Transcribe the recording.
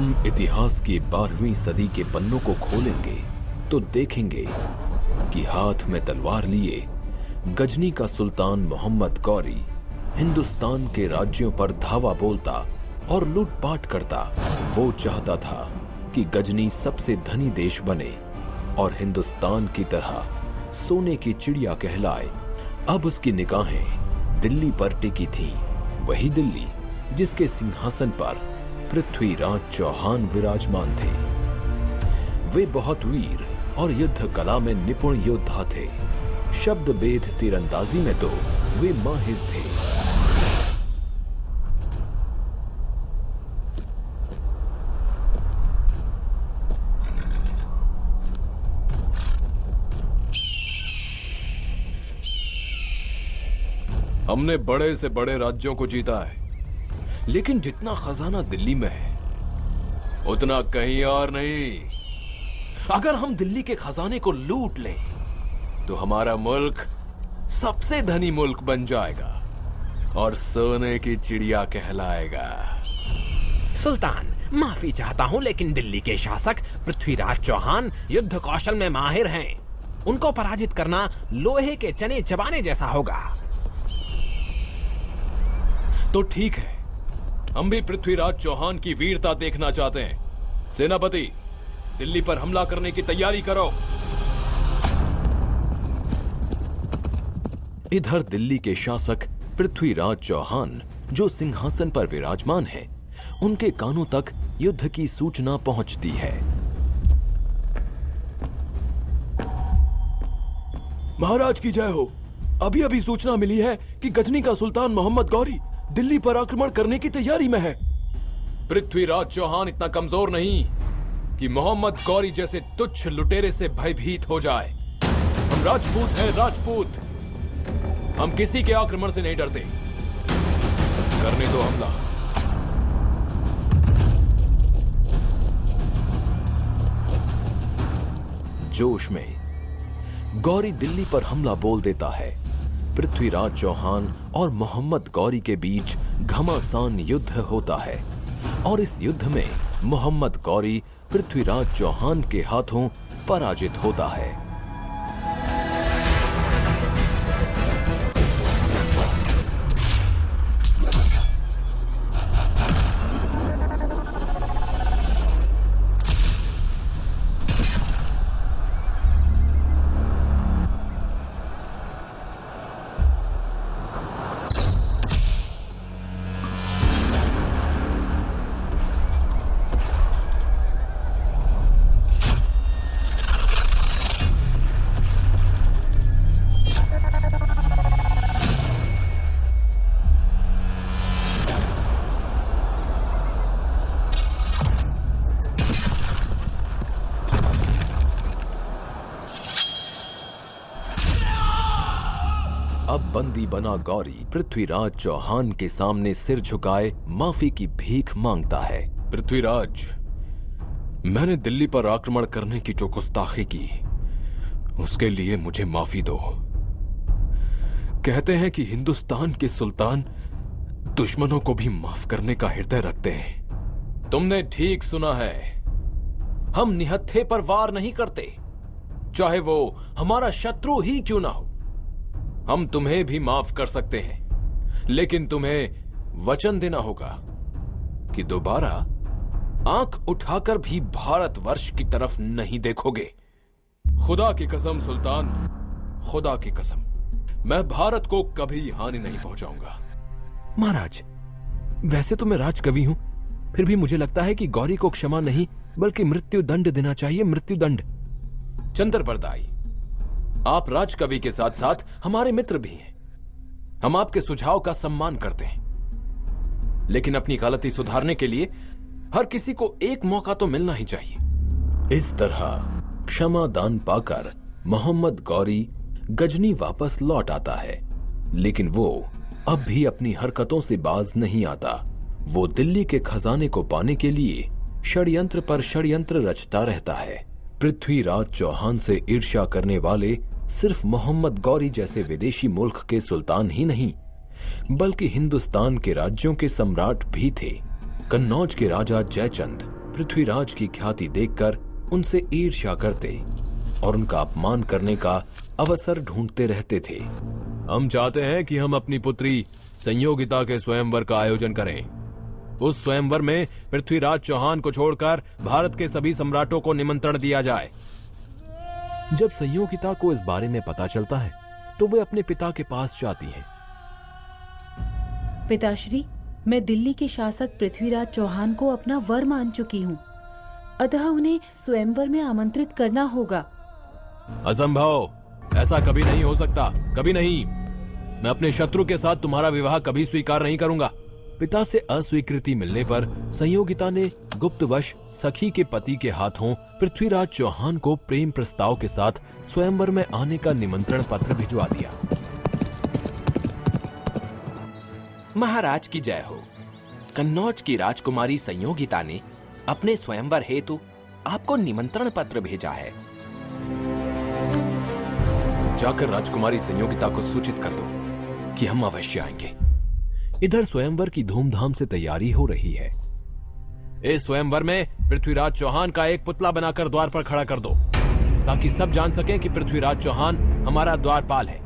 हम इतिहास की 12वीं सदी के पन्नों को खोलेंगे तो देखेंगे कि हाथ में तलवार लिए गजनी का सुल्तान मोहम्मद गौरी हिंदुस्तान के राज्यों पर धावा बोलता और लूटपाट करता। वो चाहता था कि गजनी सबसे धनी देश बने और हिंदुस्तान की तरह सोने की चिड़िया कहलाए। अब उसकी निगाहें दिल्ली पर टिकी थीं, वही दिल्ली जिसके सिंहासन पर पृथ्वीराज चौहान विराजमान थे। वे बहुत वीर और युद्ध कला में निपुण योद्धा थे। शब्द भेद तीरंदाजी में तो वे माहिर थे। हमने बड़े से बड़े राज्यों को जीता है, लेकिन जितना खजाना दिल्ली में है उतना कहीं और नहीं। अगर हम दिल्ली के खजाने को लूट लें तो हमारा मुल्क सबसे धनी मुल्क बन जाएगा और सोने की चिड़िया कहलाएगा। सुल्तान, माफी चाहता हूं, लेकिन दिल्ली के शासक पृथ्वीराज चौहान युद्ध कौशल में माहिर हैं। उनको पराजित करना लोहे के चने चबाने जैसा होगा। तो ठीक है, हम भी पृथ्वीराज चौहान की वीरता देखना चाहते हैं। सेनापति, दिल्ली पर हमला करने की तैयारी करो। इधर दिल्ली के शासक पृथ्वीराज चौहान जो सिंहासन पर विराजमान हैं, उनके कानों तक युद्ध की सूचना पहुंचती है। महाराज की जय हो। अभी अभी सूचना मिली है कि गजनी का सुल्तान मोहम्मद गौरी दिल्ली पर आक्रमण करने की तैयारी में है। पृथ्वीराज चौहान इतना कमजोर नहीं कि मोहम्मद गौरी जैसे तुच्छ लुटेरे से भयभीत हो जाए। हम राजपूत हैं, राजपूत। हम किसी के आक्रमण से नहीं डरते। करने दो हमला। जोश में गौरी दिल्ली पर हमला बोल देता है। पृथ्वीराज चौहान और मोहम्मद गौरी के बीच घमासान युद्ध होता है और इस युद्ध में मोहम्मद गौरी पृथ्वीराज चौहान के हाथों पराजित होता है। अब बंदी बना गौरी पृथ्वीराज चौहान के सामने सिर झुकाए माफी की भीख मांगता है। पृथ्वीराज, मैंने दिल्ली पर आक्रमण करने की जो गुस्ताखी की उसके लिए मुझे माफी दो। कहते हैं कि हिंदुस्तान के सुल्तान दुश्मनों को भी माफ करने का हृदय रखते हैं। तुमने ठीक सुना है। हम निहत्थे पर वार नहीं करते, चाहे वो हमारा शत्रु ही क्यों ना हो। हम तुम्हें भी माफ कर सकते हैं, लेकिन तुम्हें वचन देना होगा कि दोबारा आंख उठाकर भी भारतवर्ष की तरफ नहीं देखोगे। खुदा की कसम सुल्तान, खुदा की कसम, मैं भारत को कभी हानि नहीं पहुंचाऊंगा। महाराज, वैसे तो मैं राजकवि हूं, फिर भी मुझे लगता है कि गौरी को क्षमा नहीं बल्कि मृत्यु दंड देना चाहिए। मृत्यु दंड। चंद्र बरदाई, आप राजकवि के साथ साथ हमारे मित्र भी हैं। हम आपके सुझाव का सम्मान करते हैं, लेकिन अपनी गलती सुधारने के लिए हर किसी को एक मौका तो मिलना ही चाहिए। इस तरह क्षमा दान पाकर मोहम्मद गौरी गजनी वापस लौट आता है, लेकिन वो अब भी अपनी हरकतों से बाज नहीं आता। वो दिल्ली के खजाने को पाने के लिए षड्यंत्र पर षड्यंत्र रचता रहता है। पृथ्वीराज चौहान से ईर्ष्या करने वाले सिर्फ मोहम्मद गौरी जैसे विदेशी मुल्क के सुल्तान ही नहीं, बल्कि हिंदुस्तान के राज्यों के सम्राट भी थे। कन्नौज के राजा जयचंद पृथ्वीराज की ख्याति देखकर उनसे ईर्ष्या करते और उनका अपमान करने का अवसर ढूंढते रहते थे। हम चाहते हैं कि हम अपनी पुत्री संयोगिता के स्वयंवर का आयोजन करें। उस स्वयंवर में पृथ्वीराज चौहान को छोड़कर भारत के सभी सम्राटों को निमंत्रण दिया जाए। जब संयोगिता को इस बारे में पता चलता है तो वे अपने पिता के पास जाती हैं। पिताश्री, मैं दिल्ली के शासक पृथ्वीराज चौहान को अपना वर मान चुकी हूँ, अतः उन्हें स्वयंवर में आमंत्रित करना होगा। असंभव, ऐसा कभी नहीं हो सकता, कभी नहीं। मैं अपने शत्रु के साथ तुम्हारा विवाह कभी स्वीकार नहीं करूंगा। पिता से अस्वीकृति मिलने पर संयोगिता ने गुप्तवश सखी के पति के हाथों पृथ्वीराज चौहान को प्रेम प्रस्ताव के साथ स्वयंवर में आने का निमंत्रण पत्र भिजवा दिया। महाराज की जय हो। कन्नौज की राजकुमारी संयोगिता ने अपने स्वयंवर हेतु आपको निमंत्रण पत्र भेजा है। जाकर राजकुमारी संयोगिता को सूचित कर दो कि हम अवश्य आएंगे। इधर स्वयंवर की धूमधाम से तैयारी हो रही है। इस स्वयंवर में पृथ्वीराज चौहान का एक पुतला बनाकर द्वार पर खड़ा कर दो, ताकि सब जान सकें कि पृथ्वीराज चौहान हमारा द्वारपाल है।